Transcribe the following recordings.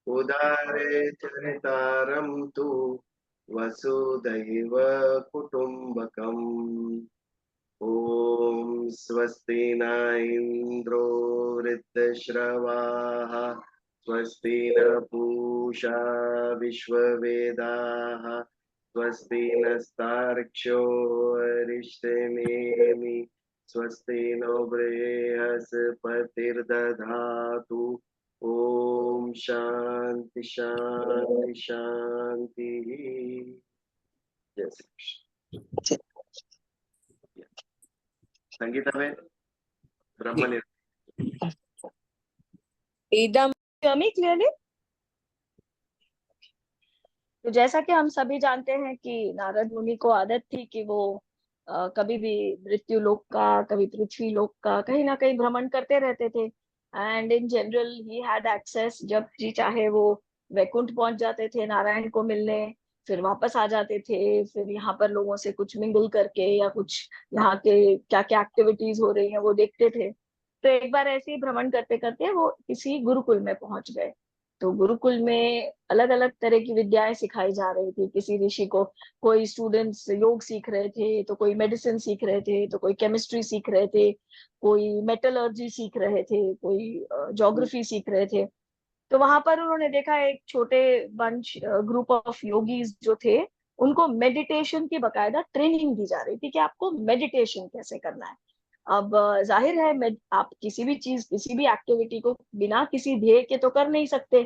उदारे चरितारं तु वसुदैव कुटुम्बकम्। ॐ स्वस्ति न इन्द्रो वृद्धश्रवाः स्वस्ति न पूषा विश्ववेदाः स्वस्ति नस्तार्क्ष्यो अरिष्टनेमि स्वस्ति नो बृहस्पतिर्दधातु। ओम शांति शांति शांति। जय श्री कृष्ण। संगीता में ब्रह्म एकदम क्लियरली। तो जैसा कि हम सभी जानते हैं कि नारद मुनि को आदत थी कि वो कभी भी मृत्यु लोक का, कभी पृथ्वी लोक का, कहीं ना कहीं भ्रमण करते रहते थे। And in general he had access, जब जी चाहे वो वैकुंठ पहुंच जाते थे नारायण को मिलने, फिर वापस आ जाते थे, फिर यहाँ पर लोगों से कुछ मिंगल करके या कुछ यहाँ के क्या क्या एक्टिविटीज हो रही हैं वो देखते थे। तो एक बार ऐसे ही भ्रमण करते करते वो किसी गुरुकुल में पहुंच गए। तो गुरुकुल में अलग अलग तरह की विद्याएं सिखाई जा रही थी किसी ऋषि को। कोई स्टूडेंट्स योग सीख रहे थे, तो कोई मेडिसिन सीख रहे थे, तो कोई केमिस्ट्री सीख रहे थे, कोई मेटलर्जी सीख रहे थे, कोई ज्योग्राफी सीख रहे थे। तो वहां पर उन्होंने देखा एक छोटे बंच ग्रुप ऑफ योगीज जो थे, उनको मेडिटेशन की बकायदा ट्रेनिंग दी जा रही थी कि आपको मेडिटेशन कैसे करना है। अब जाहिर है आप किसी भी चीज, किसी भी एक्टिविटी को बिना किसी ध्येय के तो कर नहीं सकते।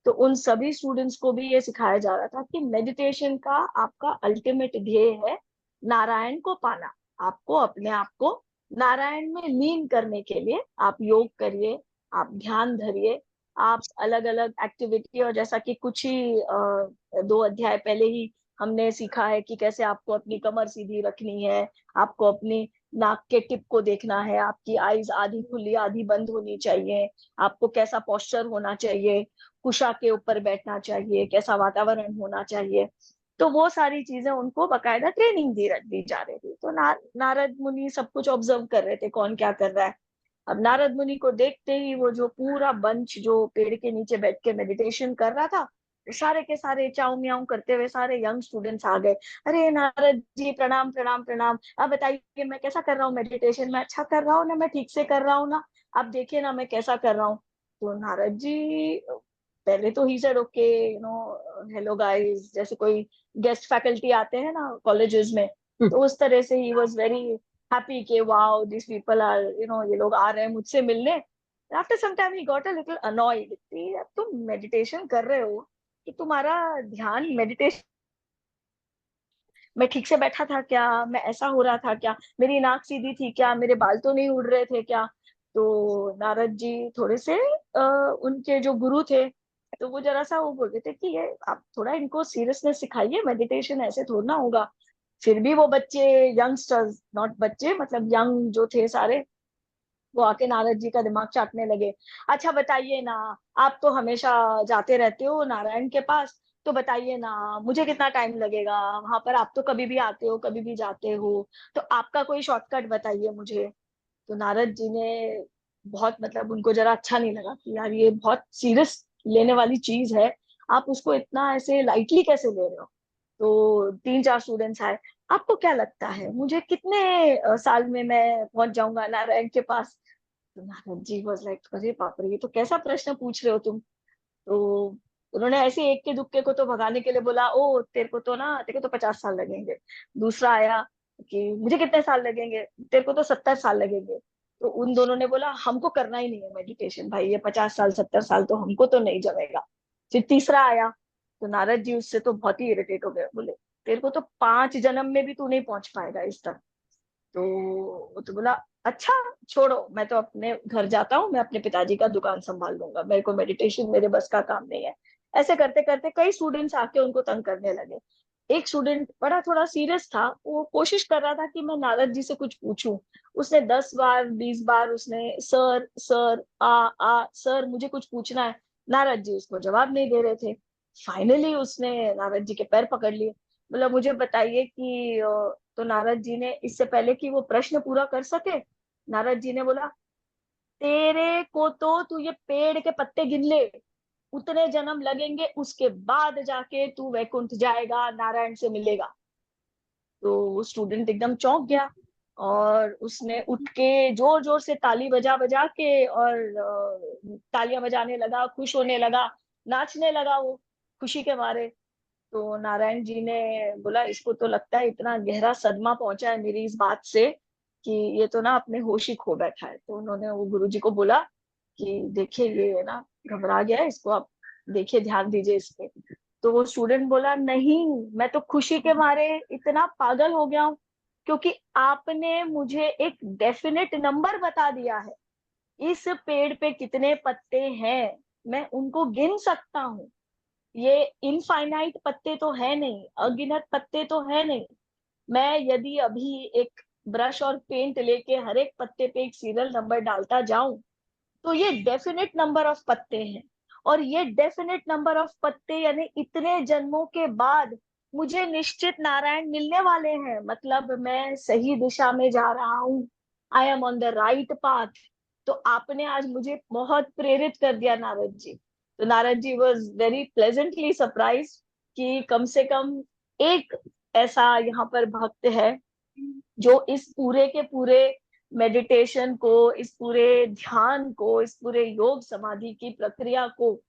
तो उन सभी स्टूडेंट्स को भी ये सिखाया जा रहा था कि मेडिटेशन का आपका अल्टीमेट ध्येय है नारायण को पाना। आपको अपने आप को नारायण में लीन करने के लिए आप योग करिए, आप ध्यान धरिए, आप अलग अलग एक्टिविटी, और जैसा कि कुछ ही 2 अध्याय पहले ही हमने सीखा है कि कैसे आपको अपनी कमर सीधी रखनी है, आपको अपनी नाक के टिप को देखना है, आपकी आईज आधी खुली आधी बंद होनी चाहिए, आपको कैसा पोस्चर होना चाहिए, कुशा के ऊपर बैठना चाहिए, कैसा वातावरण होना चाहिए। तो वो सारी चीजें उनको बकायदा ट्रेनिंग दी जा रही थी। तो नारद मुनि सब कुछ ऑब्जर्व कर रहे थे कौन क्या कर रहा है। अब नारद मुनि को देखते ही वो जो पूरा बंच जो पेड़ के नीचे बैठ के मेडिटेशन कर रहा था, सारे के सारे चाऊ म्याऊ करते हुए सारे यंग स्टूडेंट्स आ गए। अरे नारद जी प्रणाम प्रणाम प्रणाम, अब बताइए मैं कैसा कर रहा हूँ मेडिटेशन, मैं अच्छा कर रहा हूँ ना, मैं ठीक से कर रहा हूँ ना, आप देखिए ना मैं कैसा कर रहा हूँ। तो नारद जी पहले तो he said okay, hello guys, जैसे कोई गेस्ट फैकल्टी आते हैं ना कॉलेजेस में, तो उस तरह से ही वॉज वेरी हैप्पी कि वाओ दिस पीपल आर, ये लोग आ रहे हैं मुझसे मिलने। After some time he got a little annoyed कि अब तुम मेडिटेशन कर रहे हो, कि तुम्हारा ध्यान मेडिटेशन मैं ठीक से बैठा था क्या, मैं ऐसा हो रहा था क्या, मेरी नाक सीधी थी क्या, मेरे बाल तो नहीं उड़ रहे थे क्या। तो नारद जी थोड़े से उनके जो गुरु थे, तो वो जरा सा वो बोल रहे थे कि ये आप थोड़ा इनको सीरियसनेस सिखाइए, मेडिटेशन ऐसे थोड़ा ना होगा। फिर भी वो बच्चे, यंगस्टर्स, नॉट बच्चे मतलब यंग जो थे सारे, वो आके नारद जी का दिमाग चाटने लगे। अच्छा बताइए ना, आप तो हमेशा जाते रहते हो नारायण के पास, तो बताइए ना मुझे कितना टाइम लगेगा वहां पर, आप तो कभी भी आते हो कभी भी जाते हो, तो आपका कोई शॉर्टकट बताइए मुझे। तो नारद जी ने बहुत, मतलब उनको जरा अच्छा नहीं लगा कि यार ये बहुत सीरियस लेने वाली चीज है, आप उसको इतना ऐसे लाइटली कैसे ले रहे हो। तो 3-4 स्टूडेंट्स आए, आपको क्या लगता है मुझे कितने साल में मैं पहुंच जाऊंगा नारायण के पास। तो नारद जी वाज लाइक अरे बाप रे, ये तो कैसा प्रश्न पूछ रहे हो तुम। तो उन्होंने ऐसे एक के दुक्के को तो भगाने के लिए बोला, ओ तेरे को तो 50 साल लगेंगे। दूसरा आया कि मुझे कितने साल लगेंगे, तेरे को तो 70 साल लगेंगे। तो उन दोनों ने बोला हमको करना ही नहीं है मेडिटेशन भाई, ये 50 साल 70 साल तो हमको तो नहीं जमेगा। फिर तीसरा आया, तो नारद जी उससे तो बहुत ही इरिटेट हो गए, बोले तेरे को तो 5 जन्म में भी तू नहीं पहुंच पाएगा इस तक। तो वो तो बोला अच्छा छोड़ो, मैं तो अपने घर जाता हूँ, मैं अपने पिताजी का दुकान संभाल लूंगा, मेरे को मेडिटेशन मेरे बस का काम नहीं है। ऐसे करते करते कई स्टूडेंट्स आके उनको तंग करने लगे। एक स्टूडेंट बड़ा थोड़ा सीरियस था, वो कोशिश कर रहा था कि मैं नारद जी से कुछ पूछूं। उसने 10 बार 20 बार उसने सर सर आ सर मुझे कुछ पूछना है, नारद जी उसको जवाब नहीं दे रहे थे। फाइनली उसने नारद जी के पैर पकड़ लिए, बोला मुझे बताइए कि तो नारद जी ने, इससे पहले कि वो प्रश्न पूरा कर सके, नारद जी ने बोला तेरे को तो तू ये पेड़ के पत्ते गिन ले, उतने जन्म लगेंगे, उसके बाद जाके तू वैकुंठ जाएगा, नारायण से मिलेगा। तो वो स्टूडेंट एकदम चौंक गया और उसने उठ के जोर जोर से ताली बजा बजा के और तालियां बजाने लगा, खुश होने लगा, नाचने लगा वो खुशी के मारे। तो नारायण जी ने बोला, इसको तो लगता है इतना गहरा सदमा पहुंचा है मेरी इस बात से कि ये तो ना अपने होश ही खो बैठा है। तो उन्होंने वो गुरु जी को बोला कि देखिए ये ना घबरा गया है, इसको आप देखिए, ध्यान दीजिए इस पे। तो वो स्टूडेंट बोला, नहीं, मैं तो खुशी के मारे इतना पागल हो गया हूँ क्योंकि आपने मुझे एक डेफिनेट नंबर बता दिया है। इस पेड़ पे कितने पत्ते हैं मैं उनको गिन सकता हूँ। ये इनफाइनाइट पत्ते तो है नहीं, अगिनत पत्ते तो है नहीं। मैं यदि अभी एक ब्रश और पेंट लेके हर एक पत्ते पे एक सीरियल नंबर डालता जाऊं तो ये डेफिनेट नंबर ऑफ पत्ते हैं। और ये डेफिनेट नंबर ऑफ पत्ते यानी इतने जन्मों के बाद मुझे निश्चित नारायण मिलने वाले हैं, मतलब मैं सही दिशा में जा रहा हूँ। I am on the right path. तो आपने आज मुझे बहुत प्रेरित कर दिया नारद जी। तो Narad ji was very pleasantly surprise कि कम से कम एक ऐसा यहाँ पर भक्त है जो इस पूरे के पूरे मेडिटेशन को, इस पूरे ध्यान को, इस पूरे योग समाधि की प्रक्रिया को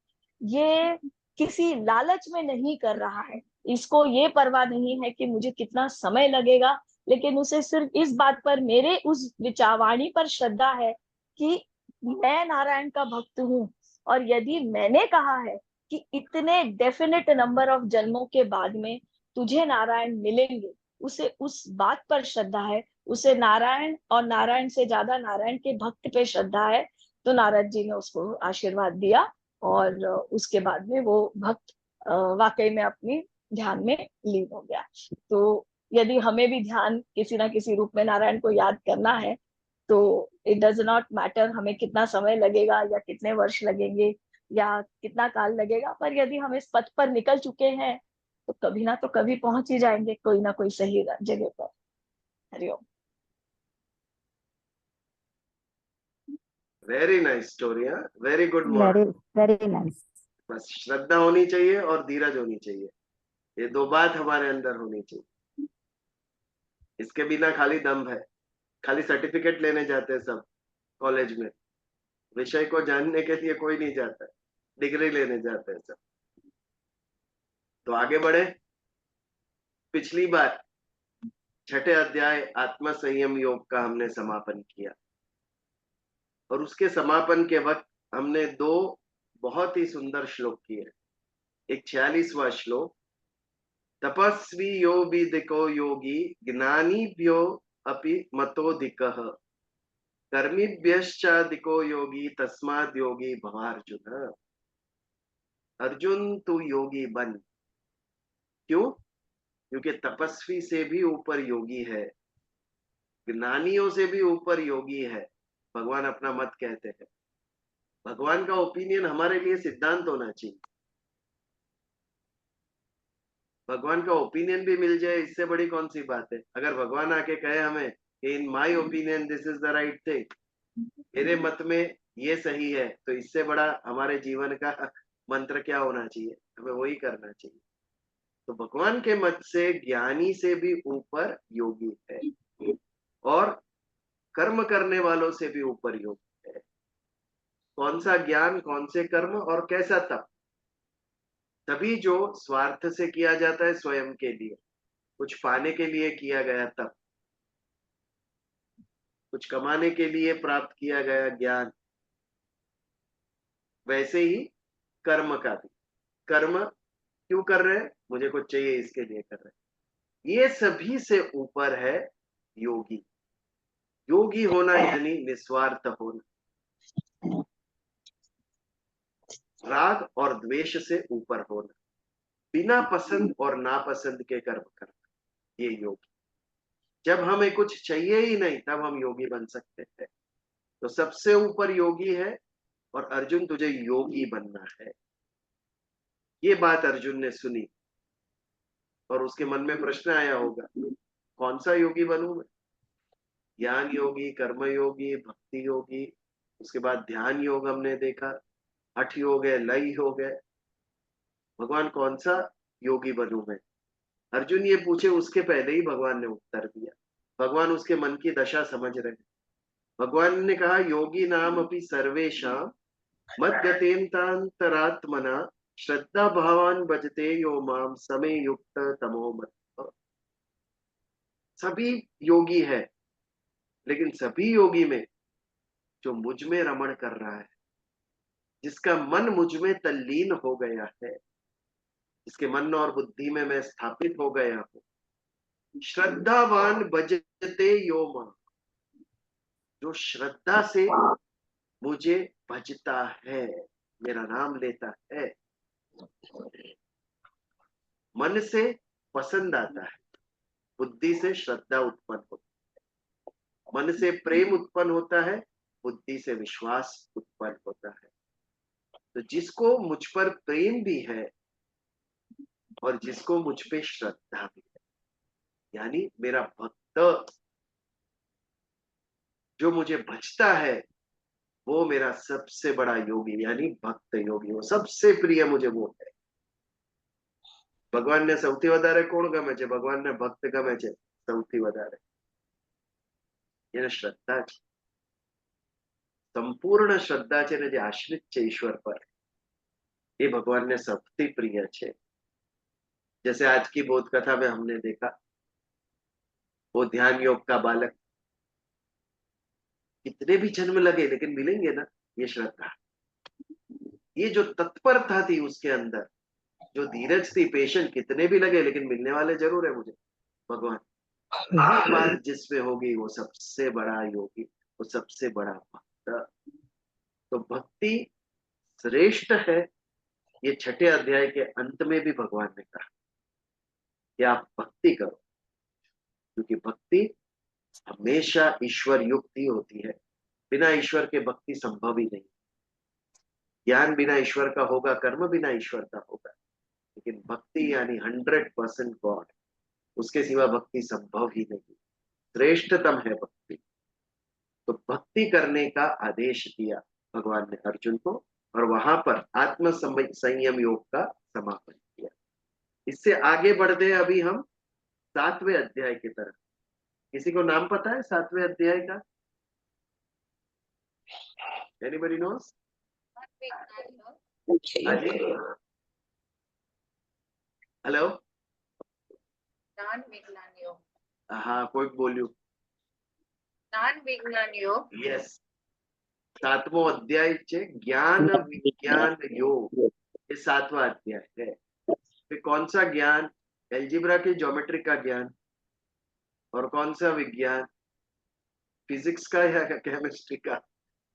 ये किसी लालच में नहीं कर रहा है। इसको ये परवाह नहीं है कि मुझे कितना समय लगेगा, लेकिन उसे सिर्फ इस बात पर, मेरे उस विचारवाणी पर श्रद्धा है कि मैं नारायण का भक्त हूँ। और यदि मैंने कहा है कि इतने डेफिनेट नंबर ऑफ जन्मों के बाद में तुझे नारायण मिलेंगे, उसे उस बात पर श्रद्धा है, उसे नारायण और नारायण से ज्यादा नारायण के भक्त पे श्रद्धा है। तो नारद जी ने उसको आशीर्वाद दिया और उसके बाद में वो भक्त वाकई में अपनी ध्यान में लीन हो गया। तो यदि हमें भी ध्यान किसी ना किसी रूप में नारायण को याद करना है तो इट डज नॉट मैटर हमें कितना समय लगेगा या कितने वर्ष लगेंगे या कितना काल लगेगा, पर यदि हम इस पथ पर निकल चुके हैं तो कभी ना तो कभी पहुंच ही जाएंगे कोई ना कोई सही जगह पर। Hariom. Very nice story, very good very morning. Very nice. बस श्रद्धा होनी चाहिए और धीरज होनी चाहिए, ये दो बात हमारे अंदर होनी चाहिए। इसके बिना खाली दम है, खाली सर्टिफिकेट लेने जाते हैं सब कॉलेज में, विषय को जानने के लिए कोई नहीं जाता, डिग्री लेने जाते हैं सब। तो आगे बढ़े। पिछली बार छठे अध्याय आत्म संयम योग का हमने समापन किया और उसके समापन के वक्त हमने दो बहुत ही सुंदर श्लोक किए। एक 46वां श्लोक, तपस्वी यो विदिको योगी ज्ञानीभ्यो अपि मतोधिकः कर्मिभ्यश्चाधिको योगी तस्माद् योगी भवार्जुन। अर्जुन तू योगी बन। क्यों? क्योंकि तपस्वी से भी ऊपर योगी है, ज्ञानियों से भी ऊपर योगी है। भगवान अपना मत कहते हैं, भगवान का ओपिनियन हमारे लिए सिद्धांत होना चाहिए। भगवान का ओपिनियन भी मिल जाए इससे बड़ी कौन सी बात है। अगर भगवान आके कहे हमें in my opinion this is the right thing, मेरे मत में ये सही है, तो इससे बड़ा हमारे जीवन का मंत्र क्या होना चाहिए, हमें वही करना चाहिए। तो भगवान के मत से ज्ञानी से भी ऊपर योगी है और कर्म करने वालों से भी ऊपर योगी है। कौन सा ज्ञान, कौन से कर्म और कैसा तप? तभी जो स्वार्थ से किया जाता है, स्वयं के लिए कुछ पाने के लिए किया गया तप, कुछ कमाने के लिए प्राप्त किया गया ज्ञान, वैसे ही कर्म का भी। कर्म क्यों कर रहे हैं? मुझे कुछ चाहिए इसके लिए कर रहे हैं। ये सभी से ऊपर है योगी। योगी होना यानी निस्वार्थ होना, राग और द्वेष से ऊपर होना, बिना पसंद और नापसंद के कर्म करना, ये योगी। जब हमें कुछ चाहिए ही नहीं तब हम योगी बन सकते हैं। तो सबसे ऊपर योगी है और अर्जुन तुझे योगी बनना है। ये बात अर्जुन ने सुनी और उसके मन में प्रश्न आया होगा, कौन सा योगी बनूं मैं? ज्ञान योगी, कर्म योगी, भक्ति योगी, उसके बाद ध्यान योग हमने देखा, हठ हो गए, लय हो गए। भगवान कौन सा योगी बनूं मैं? अर्जुन ये पूछे उसके पहले ही भगवान ने उत्तर दिया। भगवान उसके मन की दशा समझ रहे हैं। भगवान ने कहा योगी नाम अपि सर्वेषां मद्गतेन्तान्तरात्मना श्रद्धा भावान भजते यो माम समे युक्त तमो मत। सभी योगी है, लेकिन सभी योगी में जो मुझ में रमण कर रहा है, जिसका मन मुझ में तल्लीन हो गया है, जिसके मन और बुद्धि में मैं स्थापित हो गया हूं, श्रद्धावान भजते यो माम, जो श्रद्धा से मुझे भजता है, मेरा नाम लेता है, मन से पसंद आता है, बुद्धि से श्रद्धा उत्पन्न होती है, मन से प्रेम उत्पन्न होता है, बुद्धि से विश्वास उत्पन्न होता है। तो जिसको मुझ पर प्रेम भी है और जिसको मुझ पे श्रद्धा भी है, यानी मेरा भक्त जो मुझे भजता है, वो मेरा सबसे बड़ा योगी यानी भक्त योगी, वो सबसे प्रिय मुझे वो है। भगवान ने સૌથી વધારે કોણ ગમે છે? ભગવાન ને ભક્ત ગમે છે સૌથી વધારે, એને શ્રદ્ધા છે, સંપૂર્ણ શ્રદ્ધા છે ને જે આશ્રિત છે ઈશ્વર પર, ये भगवान ने सबसे प्रिय है। जैसे आज की बोध कथा में हमने देखा, वो ध्यान योग का बालक, कितने भी जन्म लगे लेकिन मिलेंगे ना, ये श्रद्धा, ये जो तत्परता थी उसके अंदर, जो धीरज थी, पेशेंट, कितने भी लगे लेकिन मिलने वाले जरूर है मुझे भगवान। ये बात जिसमें होगी वो सबसे बड़ा योगी, वो सबसे बड़ा भक्त। तो भक्ति श्रेष्ठ है, ये छठे अध्याय के अंत में भी भगवान ने कहा कि आप भक्ति करो, क्योंकि भक्ति हमेशा ईश्वर युक्त ही होती है। बिना ईश्वर के भक्ति संभव ही नहीं। ज्ञान बिना ईश्वर का होगा, कर्म बिना ईश्वर का होगा, लेकिन भक्ति यानी 100% गॉड, उसके सिवा भक्ति संभव ही नहीं, श्रेष्ठतम है भक्ति। तो भक्ति करने का आदेश दिया भगवान ने अर्जुन को, और वहां पर आत्म संयम योग का समापन किया। इससे आगे बढ़ते हैं अभी हम 7वें अध्याय की तरफ। किसी को नाम पता है 7वें अध्याय का? Anybody knows? हेलो, ज्ञान विज्ञान योग, हाँ कोई बोल्યું? ज्ञान विज्ञान योग, यस, 7मो अध्याय છે ज्ञान विज्ञान योग। ये 7वां अध्याय है। फिर कौन सा ज्ञान? एल्जिब्रा की ज्योमेट्री का ज्ञान, और कौन सा विज्ञान? फिजिक्स का या केमिस्ट्री का?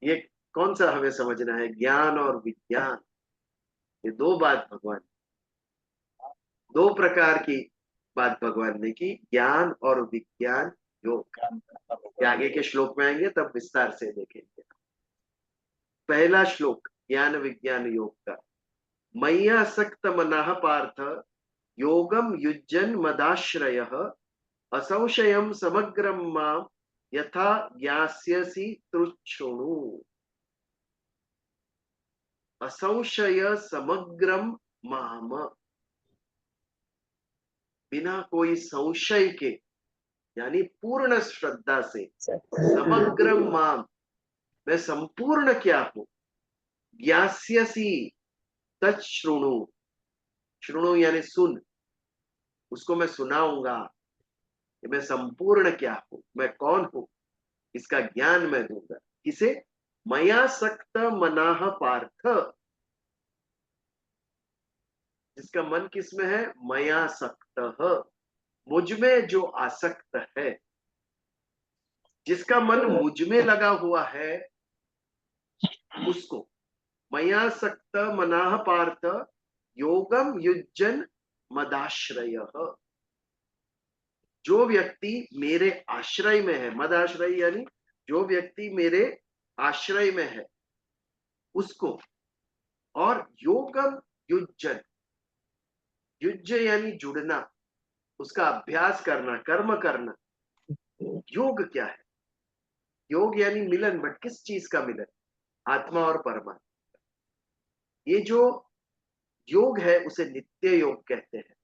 ये कौन सा हमें समझना है? ज्ञान और विज्ञान, ये दो बात भगवान, दो प्रकार की बात भगवान ने की, ज्ञान और विज्ञान योग। ये आगे के श्लोक में आएंगे तब विस्तार से देखेंगे। पहला श्लोक ज्ञान विज्ञान योग का। मय्यासक्त मनः पार्थ योगम युज्यन मदाश्रयः असंशयम समग्रम माम यथा ज्ञास्यसि तृच्छृणु। असंशय समग्रम माम, बिना कोई संशय के यानी पूर्ण श्रद्धा से, समग्र माम, मैं संपूर्ण क्या हूं, ज्ञास्यसि तच्छृणु, श्रृणु यानी सुन, उसको मैं सुनाऊंगा कि मैं संपूर्ण क्या हूं, मैं कौन हूं, इसका ज्ञान मैं दूंगा। किसे? मया सक्त मनाह पार्थ, जिसका मन किसमें है? मया सक्त, मुझ में जो आसक्त है, जिसका मन मुझ में लगा हुआ है, उसको मया सक्त मनाह पार्थ योगम युज्जन मदाश्रय। जो व्यक्ति मेरे आश्रय में है, मदाश्रय यानी जो व्यक्ति मेरे आश्रय में है उसको, और योगम युज्जन, युज्ज यानी जुड़ना, उसका अभ्यास करना, कर्म करना। योग क्या है? योग यानी मिलन, बट किस चीज का मिलन? आत्मा और परमात्मा। ये जो योग है उसे नित्य योग कहते हैं।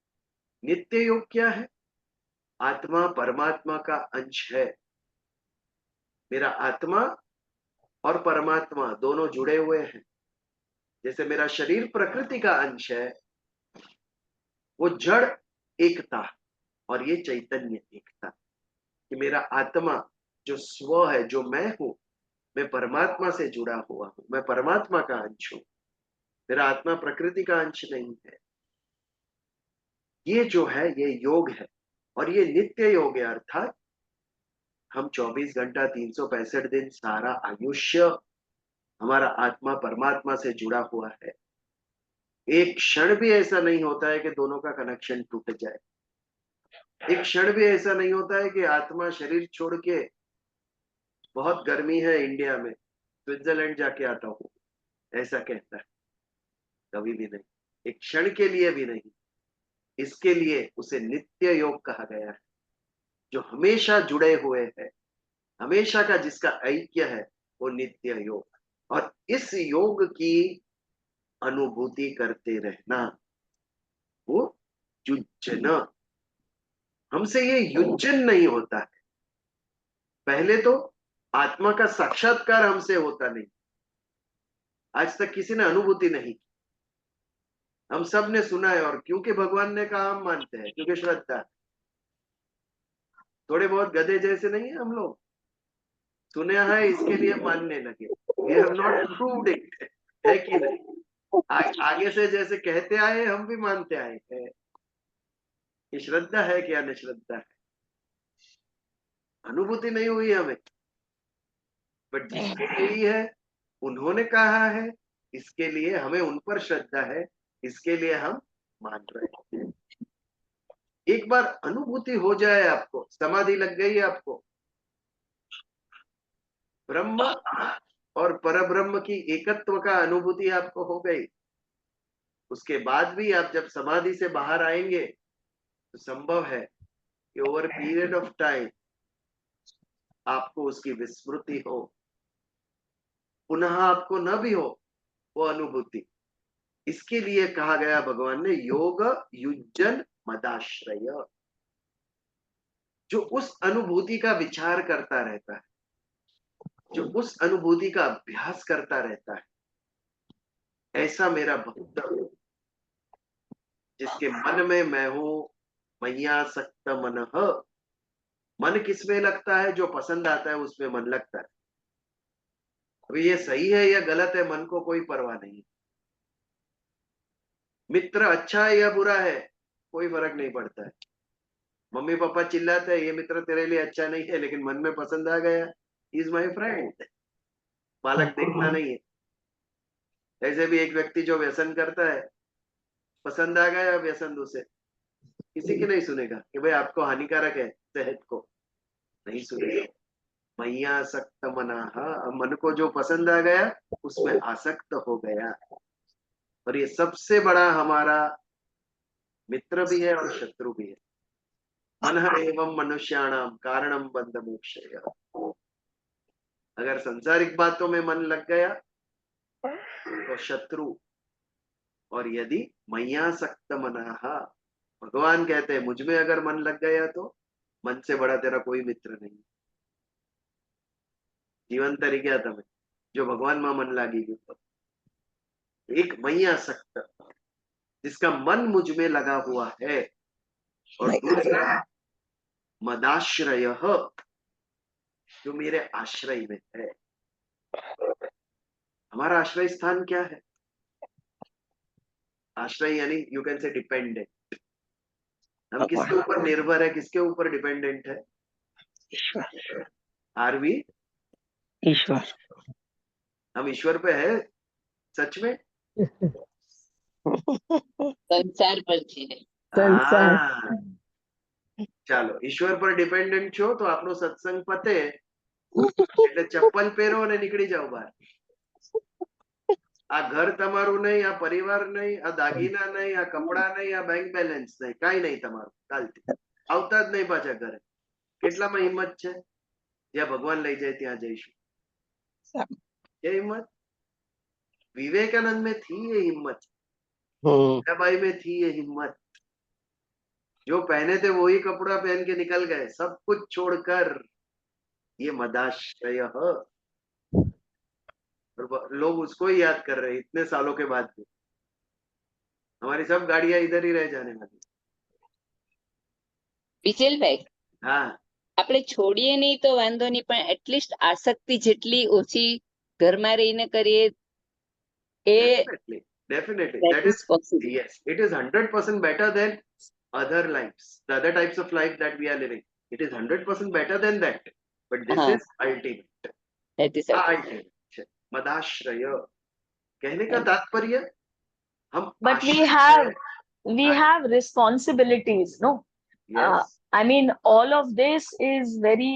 नित्य योग क्या है? आत्मा परमात्मा का अंश है। मेरा आत्मा और परमात्मा दोनों जुड़े हुए हैं। जैसे मेरा शरीर प्रकृति का अंश है, वो जड़ एकता और ये चैतन्य एकता, कि मेरा आत्मा जो स्व है, जो मैं हूं, मैं परमात्मा से जुड़ा हुआ हूं, मैं परमात्मा का अंश हूं। मेरा आत्मा प्रकृति का अंश नहीं है। ये जो है ये योग है, और ये नित्य योग है। अर्थात हम 24 घंटा 365 दिन सारा आयुष्य हमारा आत्मा परमात्मा से जुड़ा हुआ है। एक क्षण भी ऐसा नहीं होता है कि दोनों का कनेक्शन टूट जाए। एक क्षण भी ऐसा नहीं होता है कि आत्मा शरीर छोड़ के, बहुत गर्मी है इंडिया में, स्विट्जरलैंड जाके आता हूँ, ऐसा कहता है। कभी भी नहीं, एक क्षण के लिए भी नहीं। इसके लिए उसे नित्य योग कहा गया है, जो हमेशा जुड़े हुए हैं, हमेशा का जिसका ऐक्य है, वो नित्य योग। और इस योग की अनुभूति करते रहना, वो युज्जन। हमसे ये युज्जन नहीं होता है। पहले तो आत्मा का साक्षात्कार हमसे होता नहीं, आज तक किसी ने अनुभूति नहीं की। हम सब ने सुना है, और क्योंकि भगवान ने कहा हम मानते हैं, क्योंकि श्रद्धा। थोड़े बहुत गधे जैसे नहीं है हम लोग, सुना है इसके लिए मानने लगे। We have not proved it, है कि नहीं? आगे से जैसे कहते आए, हम भी मानते आए हैं। ये श्रद्धा है कि अनश्रद्धा है? अनुभूति नहीं हुई हमें, बट जिसको हुई है उन्होंने कहा है, इसके लिए हमें उन पर श्रद्धा है, इसके लिए हम मान रहे हैं। एक बार अनुभूति हो जाए, आपको समाधि लग गई, आपको ब्रह्म और परब्रह्म की एकत्व का अनुभूति आपको हो गई, उसके बाद भी आप जब समाधि से बाहर आएंगे तो संभव है कि ओवर पीरियड ऑफ टाइम आपको उसकी विस्मृति हो, पुनः आपको न भी हो वो अनुभूति। इसके लिए कहा गया भगवान ने योग युज्जन मदाश्रय, जो उस अनुभूति का विचार करता रहता है, जो उस अनुभूति का अभ्यास करता रहता है, ऐसा मेरा भक्त, जिसके मन में मैं हूं मय्यासक्त मनः। मन किसमें लगता है? जो पसंद आता है उसमें मन लगता है। अभी ये सही है या गलत है, मन को कोई परवाह नहीं। मित्र अच्छा है या बुरा है, कोई फर्क नहीं पड़ता है। मम्मी पापा चिल्लाते हैं ये मित्र तेरे लिए अच्छा नहीं है, लेकिन मन में पसंद आ गया, इज माई फ्रेंड। बालक देखना नहीं है। ऐसे भी एक व्यक्ति जो व्यसन करता है, पसंद आ गया व्यसन उसे, किसी की नहीं सुनेगा कि भाई आपको हानिकारक है सेहत को, नहीं सुनेगा। मय्यासक्त मनाः, मन को जो पसंद आ गया उसमें आसक्त हो गया। और ये सबसे बड़ा हमारा मित्र भी है और शत्रु भी है। मन एवं मनुष्याणाम कारणम बंध मोक्षय। अगर संसारिक बातों में मन लग गया तो शत्रु, और यदि मय्यासक्त मनाः, भगवान कहते हैं मुझ में अगर मन लग गया तो मन से बड़ा तेरा कोई मित्र नहीं। जीवन तरीके તમે जो भगवान में मन लागी गयो। एक मय्यासक्त, जिसका मन मुझ में लगा हुआ है, और दूसरा मदाश्रय, जो मेरे आश्रय में है। हमारा आश्रय स्थान क्या है? आश्रय यानी यू कैन से डिपेंडेंट। हम किसके ऊपर निर्भर है, किसके ऊपर डिपेंडेंट है? Are we? ईश्वर। हम ईश्वर पे है सच में? संसार पर છે। हाँ, ચાલો ઈશ્વર પર ડિપેન્ડન્ટ છો તો આપણો સત્સંગ પતે એટલે ચપ્પલ પહેરો અને નીકળી જાઓ બહાર। આ ઘર તમારું નહીં, આ પરિવાર નહીં, આ દાગીના નહીં, આ કપડા નહીં, આ બેંક બેલેન્સ નહીં, કાંઈ નહીં તમારું। કાલથી આવતા જ નહીં પાછા ઘરે। કેટલામાં હિંમત છે? જ્યાં ભગવાન લઈ જાય ત્યાં જઈશું। એ હિંમત? विवेकानंद में थी ये हिम्मत, हम्म, मीराबाई में थी ये हिम्मत। जो पहने थे वही कपड़ा पहन के निकल गए, सब कुछ छोड़कर। ये मदाश्रय। और लोग उसको ही याद कर रहे हैं इतने सालों के बाद भी। हमारी सब गाड़ियां इधर ही रह जाने वाली। વિજલભાઈ हाँ, આપણે છોડીએ નહીં તો વાંધો નહીં, પણ એટલીસ્ટ આસક્તિ જેટલી ઓછી ઘરમાં રહીને કરીએ એ definitely, definitely. that That is is, possible. yes, it is 100% better than other lives, the other types of life that we are living. It is 100% better than that. But this हाँ, is ultimate. that is हाँ, ultimate. ultimate. Madashraya कहने का तात्पर्य हम But we आश्रय have responsibilities, no? Yes. I mean, all of this is very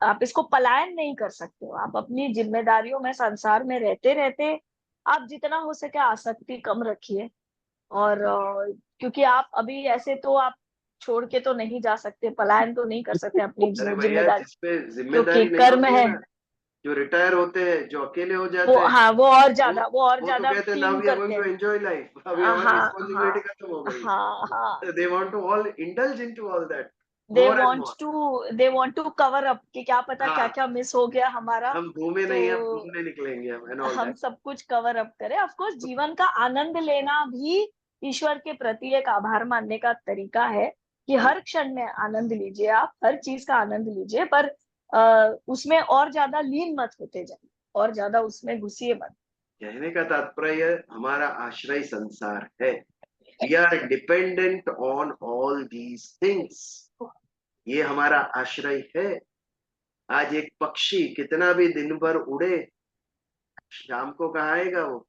आप इसको पलायन नहीं कर सकते हो। आप अपनी जिम्मेदारियों में संसार में रहते रहते आप जितना हो सके आसक्ति कम रखिए। और क्योंकि आप अभी ऐसे तो आप छोड़ के तो नहीं जा सकते, पलायन तो नहीं कर सकते अपनी अरे भैया, जिम्मेदारी, जिसपे क्योंकि जिम्मेदारी नहीं कर्म होती है है ना, जो रिटायर होते हैं, जो अकेले हो वो। जाते हैं, हाँ, वो और ज्यादा वो तो कहते हैं नाउ क्लीन वी आर करते गोइंग टू हैं। एंजॉय लाइफ, अभी हाँ हमारी हाँ रिस्पॉन्सिबिलिटी खत्म हो गई। हाँ हाँ, they want to all indulge into all that they more and want more. To they want to cover up कि क्या पता क्या हाँ, क्या मिस हो गया हमारा, हम घूमे तो नहीं, अब घूमने निकलेंगे हम एंड ऑल हम दैट। सब कुछ कवर अप करें। ऑफ कोर्स जीवन का आनंद लेना भी ईश्वर के प्रति एक आभार मानने का तरीका है कि हर क्षण में आनंद लीजिए, आप हर चीज का आनंद लीजिए, पर उसमें और ज्यादा लीन मत होते जाइए, और ज्यादा उसमें घुसिए मत। कहने का तात्पर्य हमारा आश्रय संसार है। We are dependent on all these things. ये हमारा आश्रय है। आज एक पक्षी कितना भी दिन भर उड़े, शाम को कहाँ आएगा वो?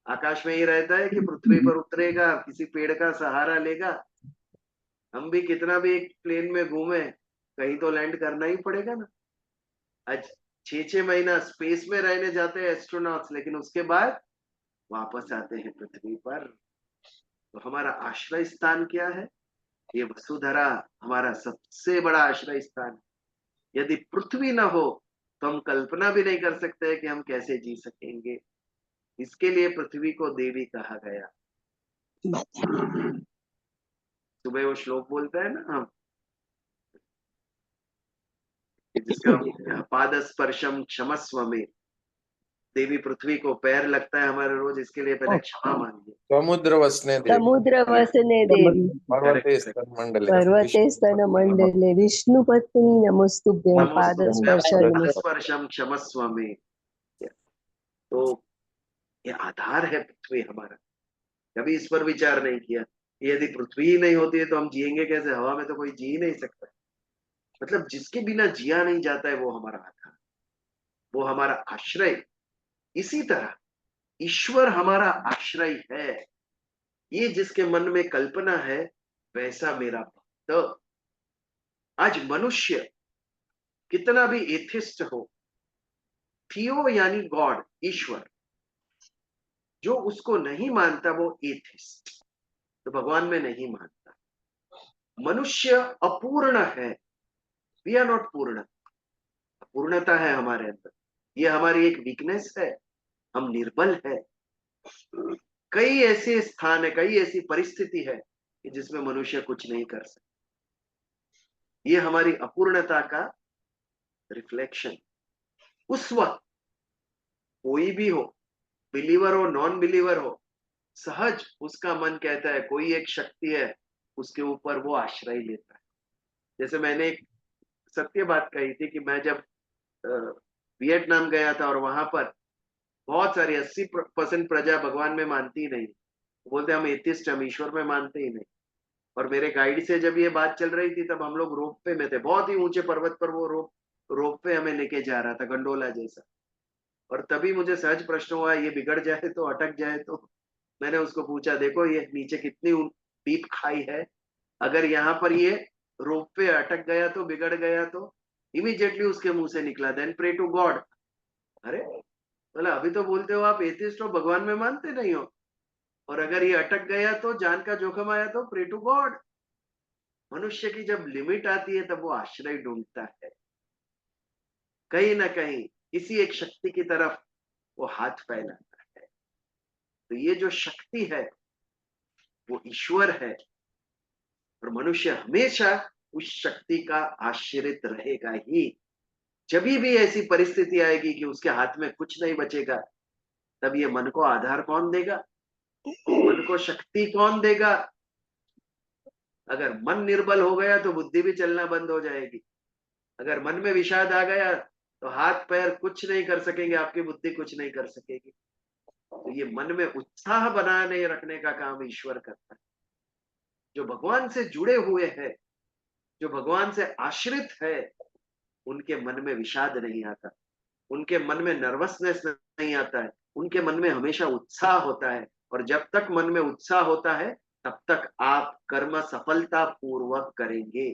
आकाश में ही रहता है कि पृथ्वी पर उतरेगा, किसी पेड़ का सहारा लेगा? हम भी कितना भी एक प्लेन में घूमे, कहीं तो लैंड करना ही पड़ेगा ना। आज 6-6 महीना स्पेस में रहने जाते हैं एस्ट्रोनॉट्स, लेकिन उसके बाद वापस आते हैं पृथ्वी पर। तो हमारा आश्रय स्थान क्या है? ये वसुधरा हमारा सबसे बड़ा आश्रय स्थान है। यदि पृथ्वी न हो तो हम कल्पना भी नहीं कर सकते कि हम कैसे जी सकेंगे। इसके लिए पृथ्वी को देवी कहा गया। सुबह वो श्लोक बोलता है ना हम, जिसका पाद स्पर्शम क्षमस्व में, देवी पृथ्वी को पैर लगता है हमारे रोज, इसके लिए पहले क्षमा मांगिए। समुद्र वसने देवी समुद्र वसने देवी पर्वते स्तनमंडले पर्वते स्तनमण्डले विष्णुपत्नी नमोस्तुभ्यं पादस्पर्शनमः। स्पर्शम क्षमस्व में। तो ये आधार है पृथ्वी हमारा। कभी इस पर विचार नहीं किया, यदि पृथ्वी ही नहीं होती है तो हम जिएंगे कैसे? हवा में तो कोई जी ही नहीं सकता। मतलब जिसके बिना जिया नहीं जाता है वो हमारा आधार, वो हमारा आश्रय। इसी तरह ईश्वर हमारा आश्रय है। ये जिसके मन में कल्पना है वैसा मेरा भक्त। आज मनुष्य कितना भी एथिस्ट हो, थियो यानी गॉड, ईश्वर, जो उसको नहीं मानता वो एथिस्ट, तो भगवान में नहीं मानता। मनुष्य अपूर्ण है, वी आर नॉट पूर्ण। अपूर्णता है हमारे अंदर, ये हमारी एक वीकनेस है। हम निर्बल है। कई ऐसे स्थान है, कई ऐसी परिस्थिति है कि जिसमें मनुष्य कुछ नहीं कर सकता। ये हमारी अपूर्णता का रिफ्लेक्शन। उस वक्त कोई भी हो, बिलीवर हो नॉन बिलीवर हो, सहज उसका मन कहता है कोई एक शक्ति है, उसके ऊपर वो आश्रय लेता है। जैसे मैंने एक सत्य बात कही थी कि मैं जब वियतनाम गया था और वहां पर बहुत सारी 80% प्रजा भगवान में मानती ही नहीं, बोलते हम एथिस्ट, हम ईश्वर में मानते ही नहीं। और मेरे गाइड से जब ये बात चल रही थी तब हम लोग रोप पे में थे, बहुत ही ऊंचे पर्वत पर वो रोप पे हमें लेके जा रहा था, गंडोला जैसा। और तभी मुझे सहज प्रश्न हुआ, ये बिगड़ जाए तो, अटक जाए तो? मैंने उसको पूछा, देखो ये नीचे कितनी डीप खाई है, अगर यहाँ पर ये रोप पे अटक गया तो, बिगड़ गया तो? इमीडिएटली उसके मुंह से निकला, देन प्रे टू गॉड। अरे बोला, अभी तो बोलते हो आप एथिस्ट हो, भगवान में मानते नहीं हो, और अगर ये अटक गया तो, जान का जोखम आया तो प्रे टू गॉड। मनुष्य की जब लिमिट आती है तब वो आश्रय ढूंढता है, कहीं ना कहीं किसी एक शक्ति की तरफ वो हाथ फैलाता है। तो ये जो शक्ति है वो ईश्वर है, और मनुष्य हमेशा उस शक्ति का आश्रित रहेगा ही। जब भी ऐसी परिस्थिति आएगी कि उसके हाथ में कुछ नहीं बचेगा, तब ये मन को आधार कौन देगा, मन को शक्ति कौन देगा? अगर मन निर्बल हो गया तो बुद्धि भी चलना बंद हो जाएगी। अगर मन में विषाद आ गया तो हाथ पैर कुछ नहीं कर सकेंगे, आपकी बुद्धि कुछ नहीं कर सकेगी। तो ये मन में उत्साह बनाने रखने का काम ईश्वर करता है। जो भगवान से जुड़े हुए हैं, जो भगवान से आश्रित है, उनके मन में विषाद नहीं आता, उनके मन में नर्वसनेस नहीं आता है, उनके मन में हमेशा उत्साह होता है। और जब तक मन में उत्साह होता है तब तक आप कर्म सफलता पूर्वक करेंगे।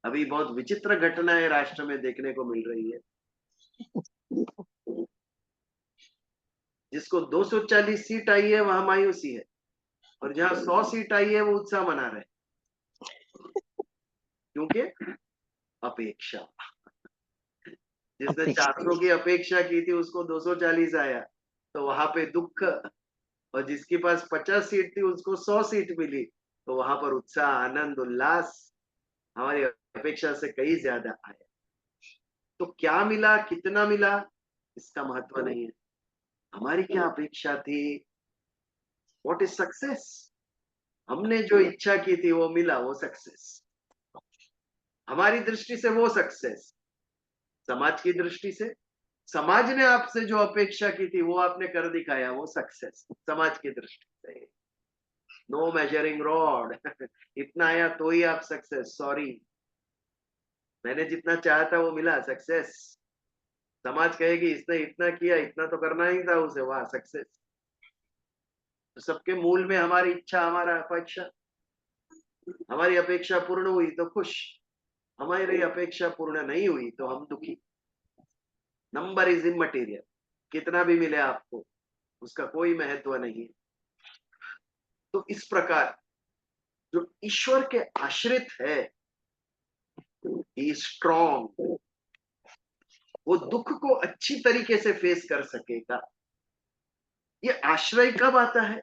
अभी बहुत विचित्र घटनाएं राष्ट्र में देखने को मिल रही है। जिसको 240 सीट आई है वहां मायूसी है, और जहां 100 सीट आई है वो उत्साह मना रहे, क्योंकि अपेक्षा। जिसने 400 की अपेक्षा की थी उसको 240 आया, तो वहां पे दुख। और जिसके पास 50 सीट थी उसको 100 सीट मिली, तो वहां पर उत्साह, आनंद, उल्लास हमारी अपेक्षा से कहीं ज्यादा आया। तो क्या मिला, कितना मिला, इसका महत्व नहीं है। हमारी क्या अपेक्षा थी? What is success? हमने जो इच्छा की थी वो मिला, वो सक्सेस। हमारी दृष्टि से वो सक्सेस। समाज की दृष्टि से, समाज ने आपसे जो अपेक्षा की थी वो आपने कर दिखाया, वो सक्सेस समाज की दृष्टि से। No measuring rod. इतना आया तो ही आप सक्सेस। सॉरी, मैंने जितना चाहा था वो मिला, सक्सेस। समाज कहेगी इसने इतना किया, इतना तो करना ही था उसे, वाह सक्सेस। तो सबके मूल में हमारी इच्छा, हमारा अपेक्षा। हमारी अपेक्षा पूर्ण हुई तो खुश, हमारी अपेक्षा पूर्ण नहीं हुई तो हम दुखी। नंबर इज इमटेरियल, कितना भी मिले आपको उसका कोई महत्व नहीं है। तो इस प्रकार जो ईश्वर के आश्रित है, स्ट्रॉन्ग, वो दुख को अच्छी तरीके से फेस कर सकेगा। ये आश्रय कब आता है?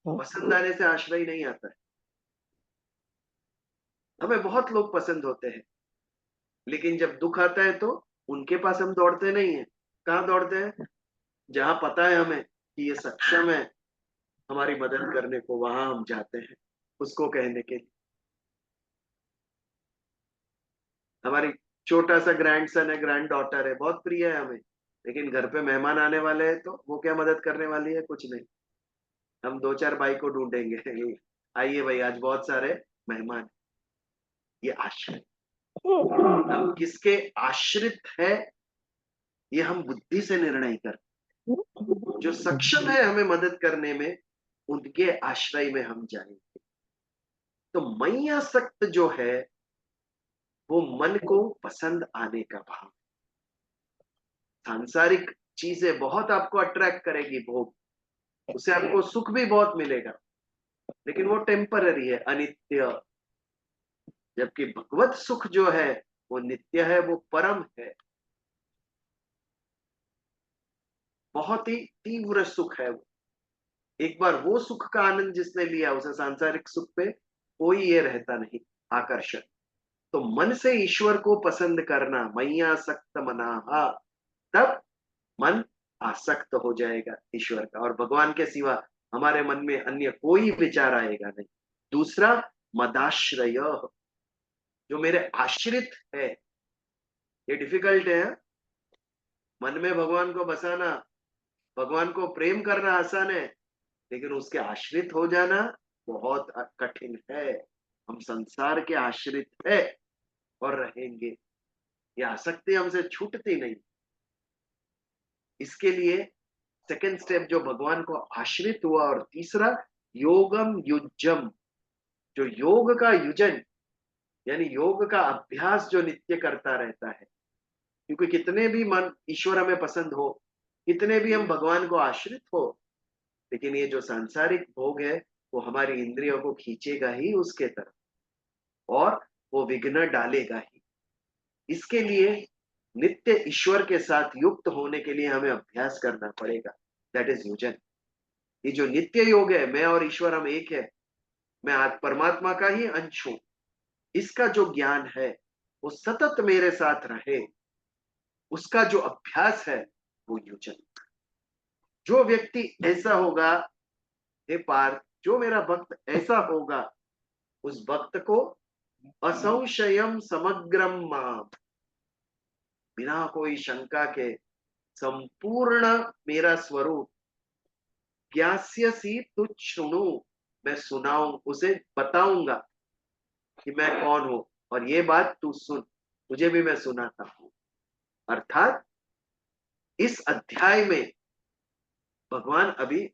पसंद आने से आश्रय नहीं आता है। हमें बहुत लोग पसंद होते हैं, लेकिन जब दुख आता है तो उनके पास हम दौड़ते नहीं है। कहाँ दौड़ते हैं? जहां पता है हमें कि ये सक्षम है हमारी मदद करने को, वहां हम जाते हैं उसको कहने के लिए। हमारी छोटा सा ग्रैंडसन है, ग्रैंड डॉटर है, बहुत प्रिय है हमें, लेकिन घर पे मेहमान आने वाले हैं तो वो क्या मदद करने वाली है? कुछ नहीं। हम 2-4 भाई को ढूंढेंगे, आइए भाई आज बहुत सारे मेहमान। ये आश्रित, हम किसके आश्रित है ये हम बुद्धि से निर्णय करते। जो सक्षम है हमें मदद करने में, उनके आश्रय में हम जाएंगे। तो मैयासक्त जो है वो मन को पसंद आने का भाव। सांसारिक चीजें बहुत आपको अट्रैक्ट करेगी, भोग, उससे आपको सुख भी बहुत मिलेगा, लेकिन वो टेम्पररी है, अनित्य। जबकि भगवत सुख जो है वो नित्य है, वो परम है, बहुत ही तीव्र सुख है वो। एक बार वो सुख का आनंद जिसने लिया, उसे सांसारिक सुख पे कोई ये रहता नहीं आकर्षण। तो मन से ईश्वर को पसंद करना, मैयासक्त मनाहा, तब मन आसक्त हो जाएगा ईश्वर का, और भगवान के सिवा हमारे मन में अन्य कोई विचार आएगा नहीं। दूसरा, मदाश्रय, जो मेरे आश्रित है। ये डिफिकल्ट है। मन में भगवान को बसाना, भगवान को प्रेम करना आसान है, लेकिन उसके आश्रित हो जाना बहुत कठिन है। हम संसार के आश्रित है और रहेंगे, ये आसक्ति हमसे छूटती नहीं। इसके लिए सेकंड स्टेप जो भगवान को आश्रित हुआ, और तीसरा योगम युज्यम, जो योग का युजन यानी योग का अभ्यास जो नित्य करता रहता है। क्योंकि कितने भी मन ईश्वर हमें पसंद हो, कितने भी हम भगवान को आश्रित हो, लेकिन ये जो सांसारिक भोग है वो हमारी इंद्रियों को खींचेगा ही उसके तरफ, और वो विघ्न डालेगा ही। इसके लिए नित्य ईश्वर के साथ युक्त होने के लिए हमें अभ्यास करना पड़ेगा। दैट इज युजन। ये जो नित्य योग है, मैं और ईश्वर हम एक है, मैं परमात्मा का ही अंश हूं, इसका जो ज्ञान है वो सतत मेरे साथ रहे, उसका जो अभ्यास है वो युजन। जो व्यक्ति ऐसा होगा, हे पार्थ, जो मेरा भक्त ऐसा होगा, उस भक्त को असंशयम समग्रम माम, बिना कोई शंका के संपूर्ण मेरा स्वरूप ज्ञास्यसि तुच्छ शुणु, मैं सुनाऊं, उसे बताऊंगा कि मैं कौन हूं, और ये बात तू सुन, तुझे भी मैं सुनाता हूं। अर्थात इस अध्याय में भगवान अभी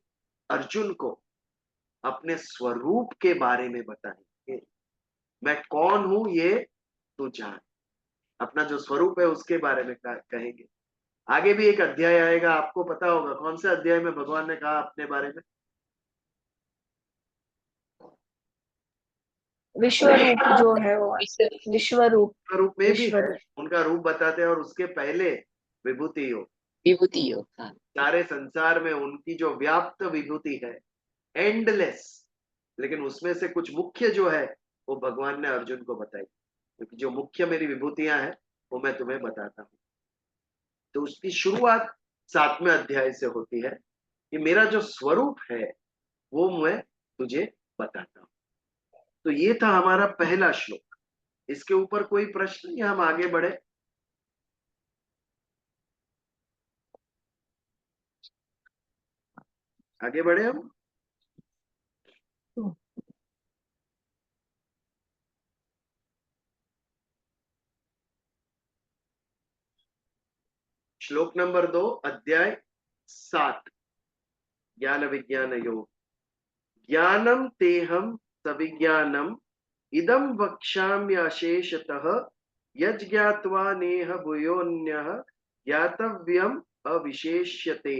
अर्जुन को अपने स्वरूप के बारे में बताएंगे। मैं कौन हूं ये तू जान, अपना जो स्वरूप है उसके बारे में कहेंगे। आगे भी एक अध्याय आएगा, आपको पता होगा कौन से अध्याय में भगवान ने कहा अपने बारे में? विश्व रूप जो है वो, विश्व रूप, रूप में भी विश्व है, रूप। उनका रूप बताते हैं, और उसके पहले विभूति योग, विभूति योग। हाँ, सारे संसार में उनकी जो व्याप्त विभूति है, एंडलेस, लेकिन उसमें से कुछ मुख्य जो है वो भगवान ने अर्जुन को बताई, क्योंकि जो मुख्य मेरी विभूतियां हैं वो मैं तुम्हें बताता हूँ। तो उसकी शुरुआत 7वें अध्याय से होती है कि मेरा जो स्वरूप है वो मैं तुझे बताता हूँ। तो ये था हमारा पहला श्लोक। इसके ऊपर कोई प्रश्न या हम आगे बढ़े? आगे बढ़े हम। श्लोक नंबर 2, अध्याय 7, ज्ञान विज्ञान योग। ज्ञानम तेहम सविज्ञानम इदम वक्ष्याम्यशेषतः यज्ञात्वा नेह भूयोन्यः ज्ञातव्यम अविशेष्यते।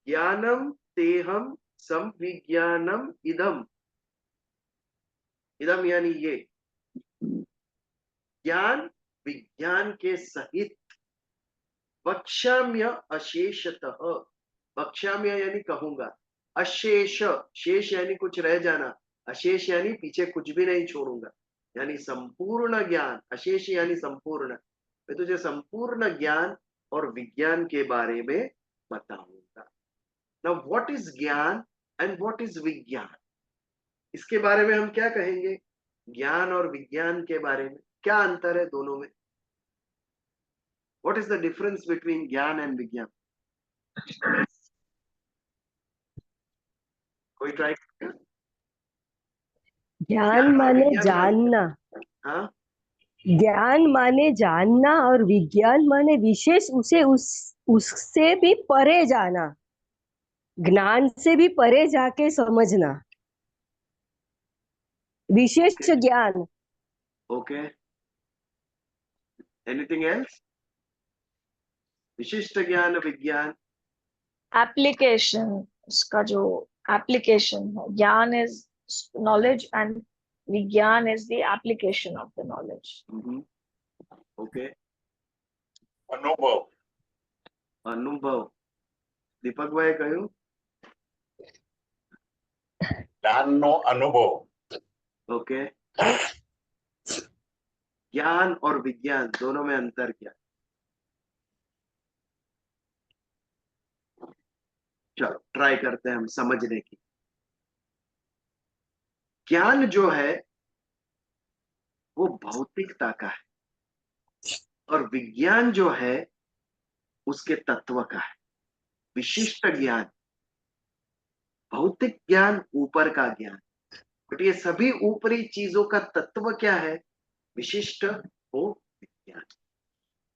ज्ञानम तेहम संविज्ञानम इदम, इदम यानी ये, ज्ञान विज्ञान के सहित, वक्ष्याम्य अशेषतः, वक्ष्याम्य यानी कहूंगा, अशेष, शेष यानी कुछ रह जाना, अशेष यानी पीछे कुछ भी नहीं छोड़ूंगा, यानी संपूर्ण ज्ञान, अशेष यानी संपूर्ण, मैं तुझे संपूर्ण ज्ञान और विज्ञान के बारे में बताऊंगा। नाउ व्हाट इज ज्ञान एंड व्हाट इज विज्ञान, इसके बारे में हम क्या कहेंगे? ज्ञान और विज्ञान के बारे में क्या अंतर है दोनों में? What is the difference between ज्ञान एंड विज्ञान? कोई ट्राई करेगा? ज्ञान माने जानना, हाँ, ज्ञान माने जानना और विज्ञान माने विशेष, उसे उससे भी परे जाना, ज्ञान से भी परे जाके समझना, विशेष ज्ञान। Okay, anything else? विशिष्ट ज्ञान, विज्ञान, एप्लीकेशन, उसका जो एप्लीकेशन है, ज्ञान इज नॉलेज एंड विज्ञान is the application of the knowledge. Okay, અનુભવ અનુભવ, દીપકભાઈ કહ્યું જ્ઞાનનો અનુભવ ओके। ज्ञान और विज्ञान दोनों में अंतर क्या? चलो ट्राई करते हैं हम समझने की। ज्ञान जो है वो भौतिकता का है, और विज्ञान जो है उसके तत्व का है। विशिष्ट ज्ञान, भौतिक ज्ञान ऊपर का ज्ञान, बट ये सभी ऊपरी चीजों का तत्व क्या है? विशिष्ट हो विज्ञान।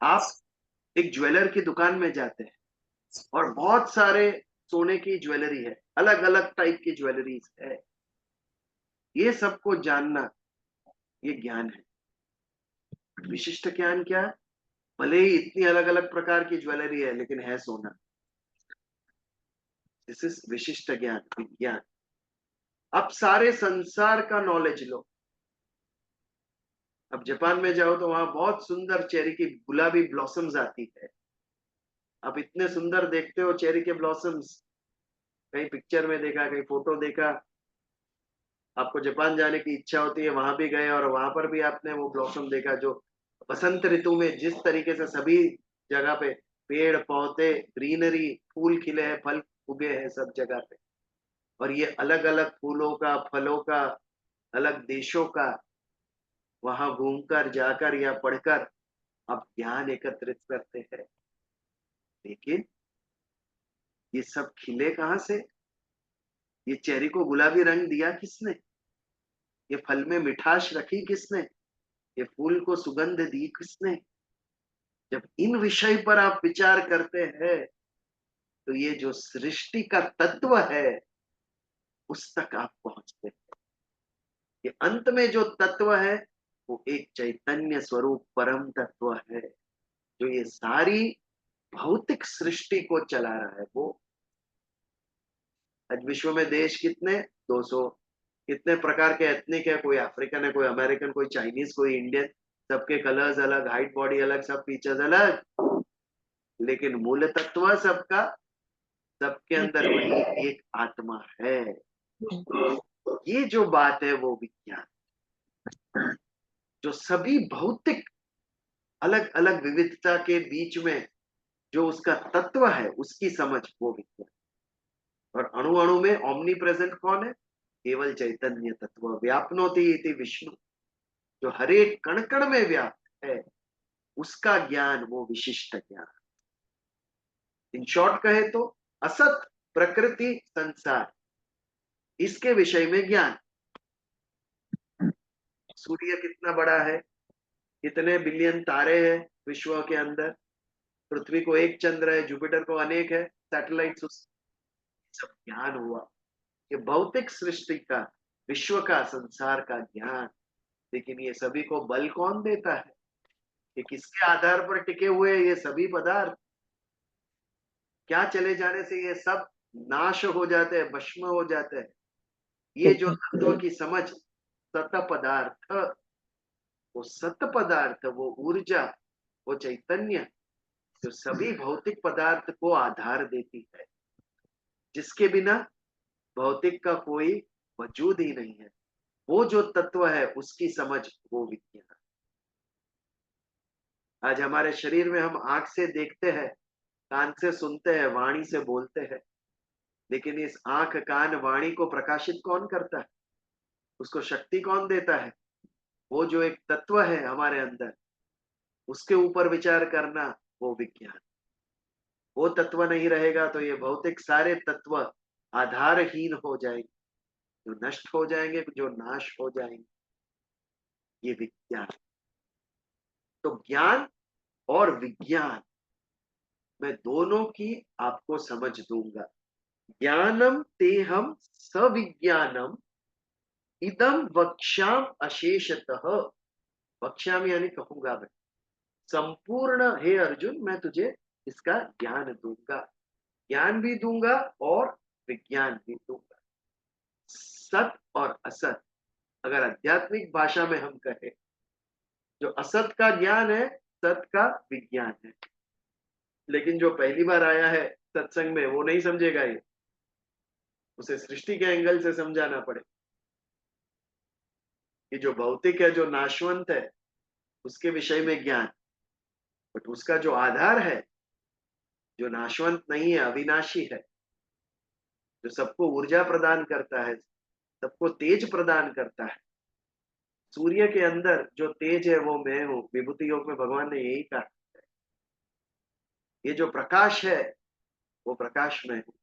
आप एक ज्वेलर की दुकान में जाते हैं और बहुत सारे सोने की ज्वेलरी है, अलग अलग टाइप की ज्वेलरीज है, ये सबको जानना ये ज्ञान है। विशिष्ट ज्ञान क्या है? भले ही इतनी अलग अलग प्रकार की ज्वेलरी है लेकिन है सोना, दिस इज विशिष्ट ज्ञान, विज्ञान। अब सारे संसार का नॉलेज लो। अब जापान में जाओ तो वहां बहुत सुंदर चेरी की गुलाबी ब्लॉसम्स आती है, आप इतने सुंदर देखते हो चेरी के ब्लॉसम्स, कहीं पिक्चर में देखा, कहीं फोटो देखा, आपको जापान जाने की इच्छा होती है, वहां भी गए और वहां पर भी आपने वो ब्लॉसम देखा जो बसंत ऋतु में जिस तरीके से सभी जगह पे पेड़ पौधे ग्रीनरी, फूल खिले हैं, फल उगे हैं सब जगह पे, और ये अलग अलग फूलों का, फलों का, अलग देशों का, वहां घूमकर जाकर या पढ़कर आप ज्ञान एकत्रित करते हैं। लेकिन ये सब खिले कहाँ से? ये चेरी को गुलाबी रंग दिया किसने? ये फल में मिठास रखी किसने? ये फूल को सुगंध दी किसने? जब इन विषय पर आप विचार करते हैं तो ये जो सृष्टि का तत्व है उस तक आप पहुंचते हैं। ये अंत में जो तत्व है वो एक चैतन्य स्वरूप परम तत्व है जो ये सारी भौतिक सृष्टि को चला रहा है। वो आज विश्व में देश कितने? 200। कितने प्रकार के एथनिक है, कोई अफ्रीकन है, कोई अमेरिकन, कोई चाइनीज, कोई इंडियन, सबके कलर्स अलग, हाइट बॉडी अलग, सब फीचर्स अलग, लेकिन मूल तत्व सबका, सबके अंदर वही एक आत्मा है। ये जो बात है वो विज्ञान, जो सभी भौतिक अलग अलग विविधता के बीच में जो उसका तत्व है उसकी समझ, वो विज्ञान। और अणु अणु में ओमनी प्रेजेंट कौन है? केवल चैतन्य तत्व। व्यापनोति इति विष्णु, जो हर एक कण कण में व्याप्त है, उसका ज्ञान वो विशिष्ट ज्ञान। इन शॉर्ट कहे तो असत प्रकृति संसार, इसके विषय में ज्ञान। सूर्य कितना बड़ा है, कितने बिलियन तारे हैं विश्व के अंदर, पृथ्वी को एक चंद्र है, जुपिटर को अनेक है, सैटेलाइट्स, सब ज्ञान हुआ। ये भौतिक सृष्टि का, विश्व का, संसार का ज्ञान। लेकिन ये सभी को बल कौन देता है? कि किसके आधार पर टिके हुए ये सभी पदार्थ? क्या चले जाने से ये सब नाश हो जाते हैं, भस्म हो जाते हैं? ये जो तत्व की समझ, सत पदार्थ, वो सत पदार्थ, वो ऊर्जा, वो चैतन्य जो सभी भौतिक पदार्थ को आधार देती है, जिसके बिना भौतिक का कोई वजूद ही नहीं है, वो जो तत्व है उसकी समझ, वो विज्ञान। आज हमारे शरीर में हम आंख से देखते हैं, कान से सुनते हैं, वाणी से बोलते हैं, लेकिन इस आंख, कान, वाणी को प्रकाशित कौन करता है? उसको शक्ति कौन देता है? वो जो एक तत्व है हमारे अंदर, उसके ऊपर विचार करना, वो विज्ञान। वो तत्व नहीं रहेगा तो ये भौतिक सारे तत्व आधारहीन हो जाएंगे, जो नष्ट हो जाएंगे, जो नाश हो जाएंगे। ये विज्ञान। तो ज्ञान और विज्ञान, मैं दोनों की आपको समझ दूंगा। ज्ञानम तेहम सविज्ञानम इदम वक्ष्याम अशेषतः। वक्ष्याम यानी कहूंगा मैं, संपूर्ण हे अर्जुन मैं तुझे इसका ज्ञान दूंगा, ज्ञान भी दूंगा और विज्ञान भी दूंगा। सत और असत, अगर आध्यात्मिक भाषा में हम कहें, जो असत का ज्ञान है, सत का विज्ञान है। लेकिन जो पहली बार आया है सत्संग में वो नहीं समझेगा, ये उसे सृष्टि के एंगल से समझाना पड़े कि जो भौतिक है, जो नाशवंत है, उसके विषय में ज्ञान, बट उसका जो आधार है, जो नाशवंत नहीं है, अविनाशी है, जो सबको ऊर्जा प्रदान करता है, सबको तेज प्रदान करता है। सूर्य के अंदर जो तेज है वो मैं हूं। विभूति योग में भगवान ने यही कहा, ये जो प्रकाश है वो प्रकाश मैं हूं।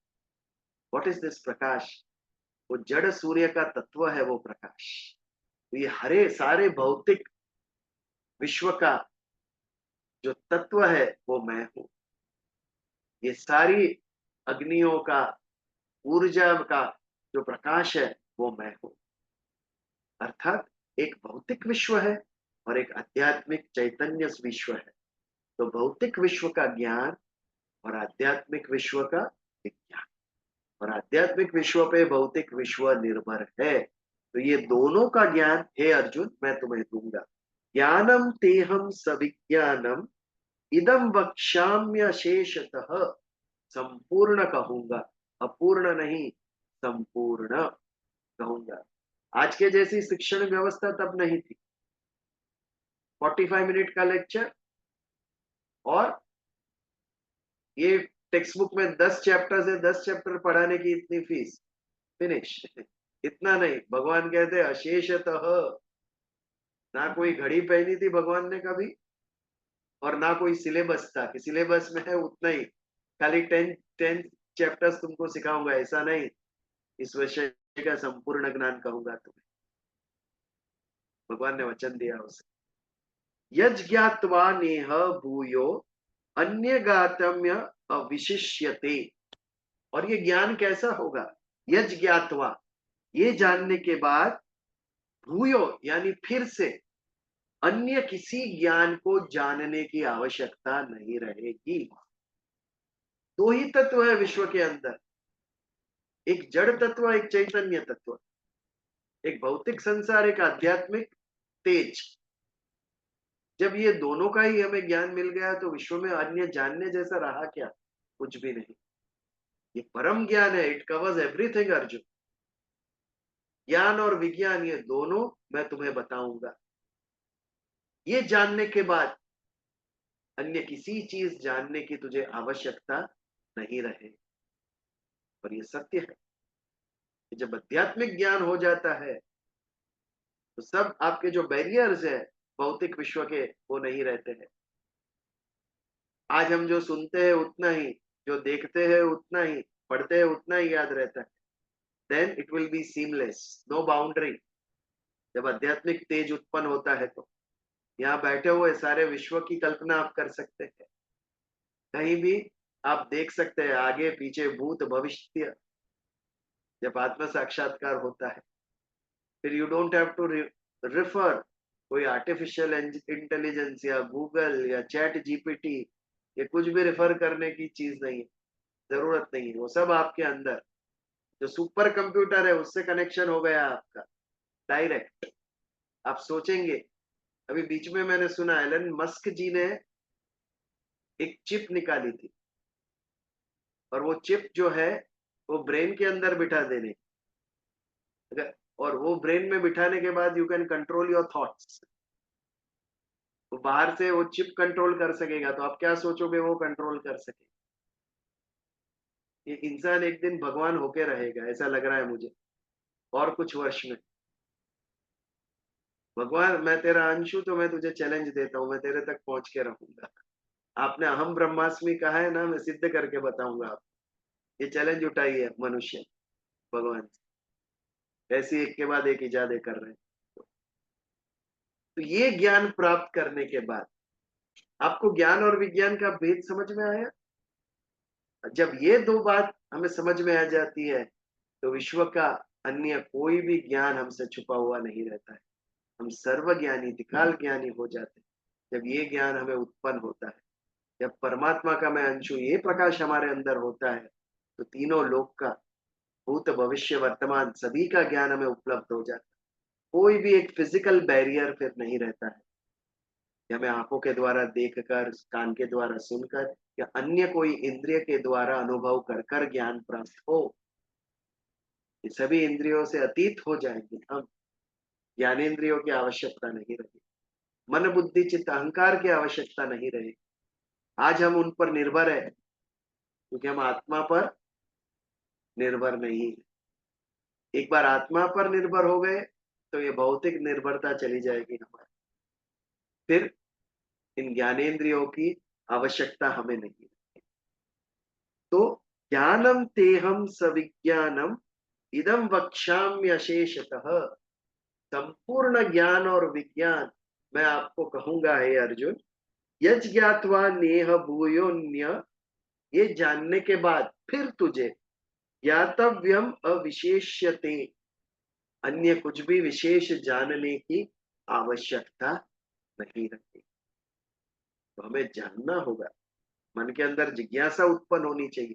व्हाट इज दिस प्रकाश? वो जड़ सूर्य का तत्व है वो प्रकाश। तो ये हरे सारे भौतिक विश्व का जो तत्व है वो मैं हूं। ये सारी अग्नियों का, ऊर्जा का जो प्रकाश है वो मैं हूं। अर्थात एक भौतिक विश्व है और एक आध्यात्मिक चैतन्य विश्व है। तो भौतिक विश्व का ज्ञान और आध्यात्मिक विश्व का विज्ञान, और आध्यात्मिक विश्व पे भौतिक विश्व निर्भर है। तो ये दोनों का ज्ञान हे अर्जुन मैं तुम्हें दूंगा। ज्ञानम तेहम सविज्ञानम इदम वक्ष्याम्य शेषतः, संपूर्ण कहूंगा, अपूर्ण नहीं, संपूर्ण कहूंगा। आज के जैसी शिक्षण व्यवस्था तब नहीं थी। 45 मिनट का लेक्चर और ये टेक्स्ट बुक में 10 चैप्टर है, 10 चैप्टर पढ़ाने की इतनी फीस, फिनिश। इतना नहीं, भगवान कहते अशेषतः। ना कोई घड़ी पहनी थी भगवान ने कभी, और ना कोई सिलेबस था कि सिलेबस में है उतना ही, खाली 10 चैप्टर्स तुमको सिखाऊंगा, ऐसा नहीं। इस विषय का संपूर्ण ज्ञान कहूंगा तुम्हें, भगवान ने वचन दिया उसे। यज ज्ञात्वा नेह भूयो अन्य गातम्य अविशिष्यते। और ये ज्ञान कैसा होगा? यज ज्ञात्वा, ये जानने के बाद, भूयो यानी फिर से, अन्य किसी ज्ञान को जानने की आवश्यकता नहीं रहेगी। दो ही तत्व है विश्व के अंदर, एक जड़ तत्व, एक चैतन्य तत्व, एक भौतिक संसार, एक आध्यात्मिक तेज। जब ये दोनों का ही हमें ज्ञान मिल गया तो विश्व में अन्य जानने जैसा रहा क्या? कुछ भी नहीं। ये परम ज्ञान है, इट कवर्स एवरीथिंग अर्जुन। ज्ञान और विज्ञान ये दोनों मैं तुम्हें बताऊंगा। ये जानने के बाद अन्य किसी चीज जानने की तुझे आवश्यकता नहीं रहे। और ये सत्य है कि जब आध्यात्मिक ज्ञान हो जाता है तो सब आपके जो बैरियर्स है भौतिक विश्व के, वो नहीं रहते हैं। आज हम जो सुनते हैं उतना ही, जो देखते हैं उतना ही, पढ़ते हैं उतना ही याद रहता है। Then it will be seamless, no boundary. जब आध्यात्मिक तेज उत्पन्न होता है तो यहाँ बैठे हुए सारे विश्व की कल्पना आप कर सकते हैं, कहीं भी आप देख सकते हैं, आगे पीछे, भूत भविष्य। जब आत्म साक्षात्कार होता है फिर you don't have to refer कोई आर्टिफिशियल इंटेलिजेंस या गूगल या चैट जीपीटी, ये कुछ भी रेफर करने की चीज नहीं है, जरूरत नहीं है। वो सब आपके अंदर जो सुपर कंप्यूटर है उससे कनेक्शन हो गया आपका डायरेक्ट। आप सोचेंगे, अभी बीच में मैंने सुना एलन मस्क जी ने एक चिप निकाली थी, और वो चिप जो है वो ब्रेन के अंदर बिठा देने, और वो ब्रेन में बिठाने के बाद you can control your thoughts. तो बाहर से वो चिप कंट्रोल कर सकेगा तो आप क्या सोचोगे वो कंट्रोल कर सके। ये इंसान एक दिन भगवान होके रहेगा, ऐसा लग रहा है मुझे, और कुछ वर्ष में। भगवान, मैं तेरा अंश हूं तो मैं तुझे चैलेंज देता हूं, मैं तेरे तक पहुंच के रहूंगा। आपने अहम ब्रह्मास्मि कहा है ना, मैं सिद्ध करके बताऊंगा आप। ये चैलेंज उठाई है मनुष्य भगवान से, ऐसी एक के बाद एक इजादे कर रहे हैं। तो ये ज्ञान प्राप्त करने के बाद आपको ज्ञान और विज्ञान का भेद समझ में आया। जब ये दो बात हमें समझ में आ जाती है तो विश्व का अन्य कोई भी ज्ञान हमसे छुपा हुआ नहीं रहता है। हम सर्वज्ञानी, त्रिकाल ज्ञानी हो जाते हैं जब ये ज्ञान हमें उत्पन्न होता है। जब परमात्मा का मैं अंश हूं, ये प्रकाश हमारे अंदर होता है तो तीनों लोक का, भूत भविष्य वर्तमान, सभी का ज्ञान हमें उपलब्ध हो जाता है। कोई भी एक फिजिकल बैरियर फिर नहीं रहता है कि हमें आंखों के द्वारा देखकर, कान के द्वारा सुनकर या अन्य कोई इंद्रिय के द्वारा अनुभव कर कर ज्ञान प्राप्त हो। ये सभी इंद्रियों से अतीत हो जाएंगे हम, ज्ञानेंद्रियों की आवश्यकता नहीं रही, मन बुद्धि चित्त अहंकार की आवश्यकता नहीं रही। आज हम उन पर निर्भर है क्योंकि हम आत्मा पर निर्भर नहीं है। एक बार आत्मा पर निर्भर हो गए तो ये भौतिक निर्भरता चली जाएगी हमारी, फिर इन ज्ञानेंद्रियों की आवश्यकता हमें नहीं है। तो ज्ञानम तेहम सविज्ञानम इदम वक्ष्याम्यशेषतः। संपूर्ण ज्ञान और विज्ञान मैं आपको कहूंगा हे अर्जुन। यज ज्ञात्वा नेह भूयोन्य, ये जानने के बाद फिर तुझे ज्ञातव्यम अविशेष्यते, अन्य कुछ भी विशेष जानने की आवश्यकता नहीं रहती। तो हमें जानना होगा, मन के अंदर जिज्ञासा उत्पन्न होनी चाहिए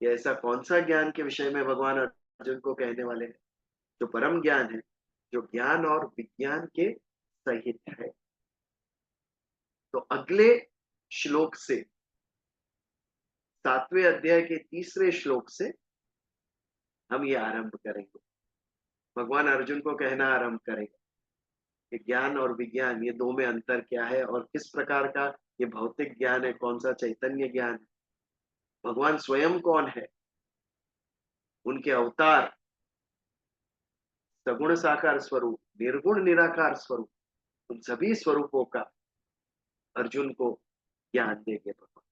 कि ऐसा कौन सा ज्ञान के विषय में भगवान अर्जुन को कहने वाले हैं जो परम ज्ञान है, जो ज्ञान और विज्ञान के सहित है। तो अगले श्लोक से, 7वें अध्याय के 3रे श्लोक से हम ये आरंभ करेंगे। भगवान अर्जुन को कहना आरंभ करेंगे कि ज्ञान और विज्ञान, ये दो में अंतर क्या है और किस प्रकार का ये भौतिक ज्ञान है, कौन सा चैतन्य ज्ञान है, भगवान स्वयं कौन है, उनके अवतार, सगुण साकार स्वरूप, निर्गुण निराकार स्वरूप, उन सभी स्वरूपों का अर्जुन को ज्ञान देंगे भगवान।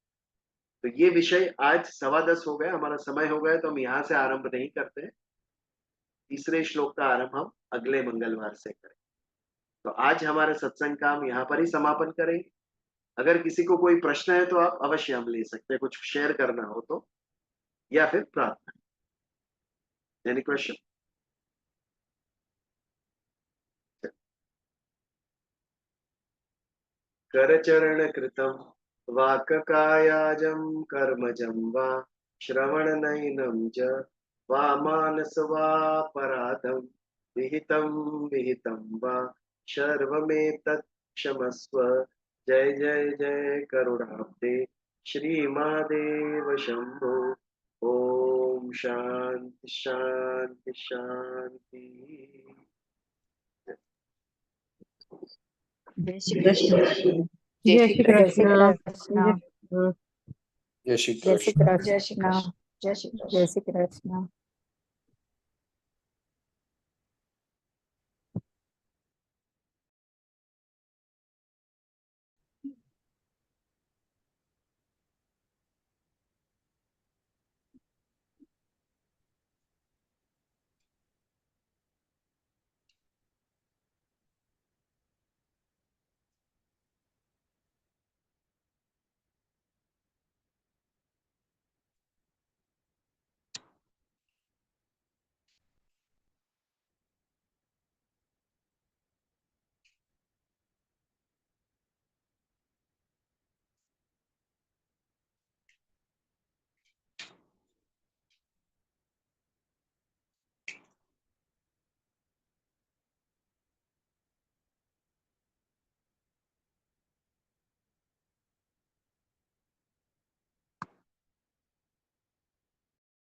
तो ये विषय आज 10:15 हो गया, हमारा समय हो गया, तो हम यहाँ से आरंभ नहीं करते हैं। 3रे श्लोक का आरंभ हम अगले मंगलवार से करें। तो आज हमारे सत्संग का हम यहाँ पर ही समापन करेंगे। अगर किसी को कोई प्रश्न है तो आप अवश्य हम ले सकते हैं, कुछ शेयर करना हो तो, या फिर प्रार्थना। Any question? करचरण कृतं वाक्कायाजं कर्मजं वा श्रवणनयनं च वा मानस वा पराधं विहितं वा सर्वमेतत् क्षमस्व। जय जय जय करुणाब्दे श्रीमादेव शंभो। ओम शांति शांति शांति। जय श्री कृष्ण। जय श्री कृष्ण। जय श्री जय श्री कृष्ण। कृष्ण। जय श्री कृष्ण। जय श्री कृष्ण। जय श्री कृष्ण।